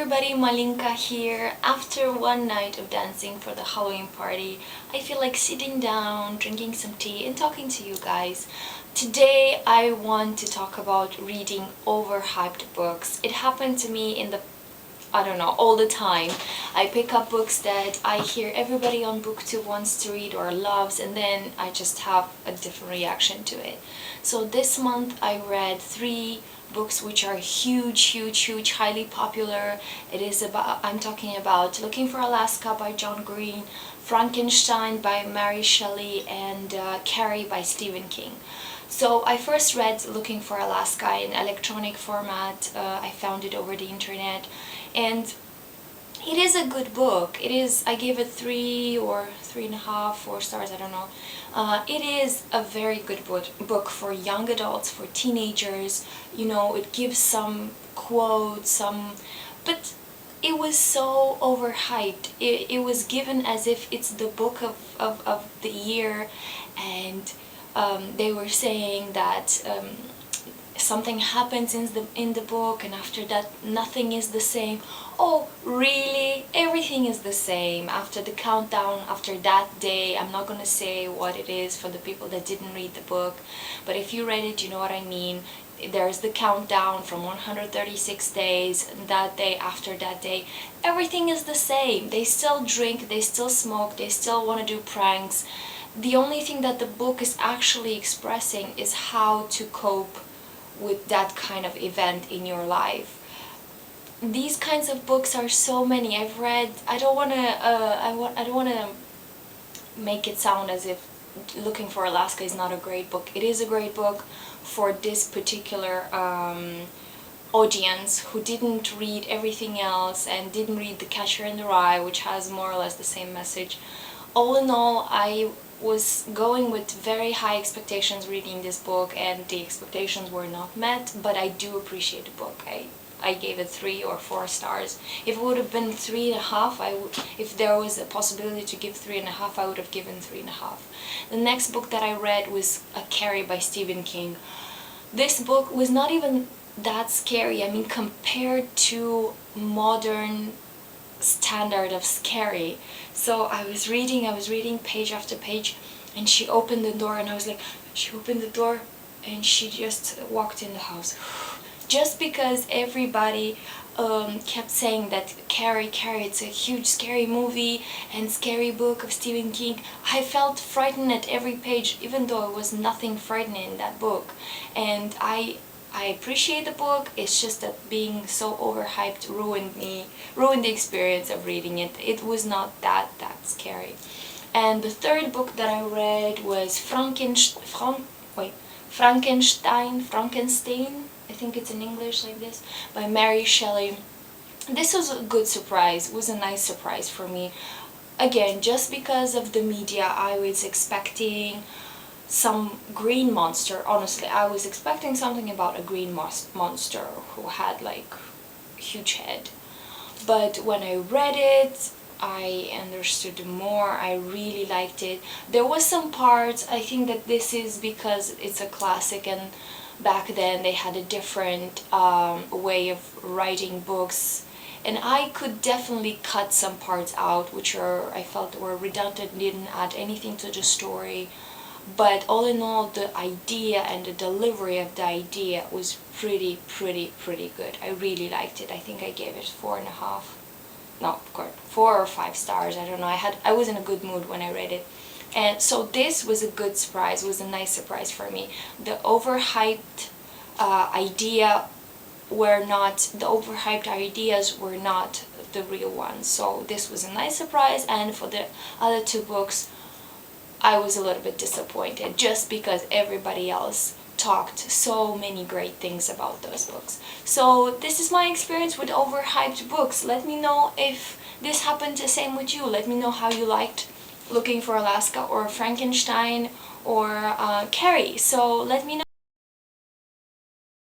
everybody, Malinka here. After one night of dancing for the Halloween party, I feel like sitting down, drinking some tea and talking to you guys. Today I want to talk about reading overhyped books. It happened to me I don't know, all the time. I pick up books that I hear everybody on booktube wants to read or loves, and then I just have a different reaction to it. So this month I read 3 books which are huge, highly popular. I'm talking about Looking for Alaska by John Green, Frankenstein by Mary Shelley, and Carrie by Stephen King. So I first read Looking for Alaska in electronic format. I found it over the internet, and it is a good book. I gave it 3 or 3.5, 4 stars, I don't know. It is a very good book for young adults, for teenagers. You know, it gives some quotes, but it was so overhyped. It was given as if it's the book of the year, and they were saying that something happens in the book, and after that nothing is the same. Oh, really? Everything is the same after the countdown, after that day. I'm not gonna say what it is for the people that didn't read the book, but if you read it, you know what I mean. There's the countdown from 136 days, and that day, after that day, everything is the same. They still drink, they still smoke, they still want to do pranks. The only thing that the book is actually expressing is how to cope with that kind of event in your life. These kinds of books are so many. I've read. I don't want to make it sound as if Looking for Alaska is not a great book. It is a great book for this particular audience who didn't read everything else and didn't read The Catcher in the Rye, which has more or less the same message. All in all, I was going with very high expectations reading this book, and the expectations were not met, but I do appreciate the book. I gave it 3 or 4 stars. If it would have been 3.5, if there was a possibility to give 3.5, I would have given 3.5. The next book that I read was Carrie by Stephen King. This book was not even that scary. I mean, compared to modern standard of scary. So I was reading page after page, and she opened the door, and I was like, she opened the door and she just walked in the house. Just because everybody kept saying that Carrie, it's a huge scary movie and scary book of Stephen King, I felt frightened at every page, even though it was nothing frightening in that book. And I appreciate the book. It's just that being so overhyped ruined the experience of reading it. It was not that scary. And the third book that I read was Frankenstein, I think it's in English like this, by Mary Shelley. This was a good surprise. It was a nice surprise for me. Again, just because of the media, I was expecting some green monster. Honestly, I was expecting something about a green monster who had like huge head. But when I read it, I understood more. I really liked it. There was some parts, I think that this is because it's a classic, and back then they had a different way of writing books, and I could definitely cut some parts out which I felt were redundant, didn't add anything to the story. But all in all, the idea and the delivery of the idea was pretty good. I really liked it. I think I gave it 4.5. No, of course, 4 or 5 stars. I don't know. I was in a good mood when I read it. And so this was a good surprise. It was a nice surprise for me. The overhyped ideas were not the real ones. So this was a nice surprise. And for the other 2 books, I was a little bit disappointed, just because everybody else talked so many great things about those books. So this is my experience with overhyped books. Let me know if this happened the same with you. Let me know how you liked Looking for Alaska or Frankenstein or Carrie. So let me know.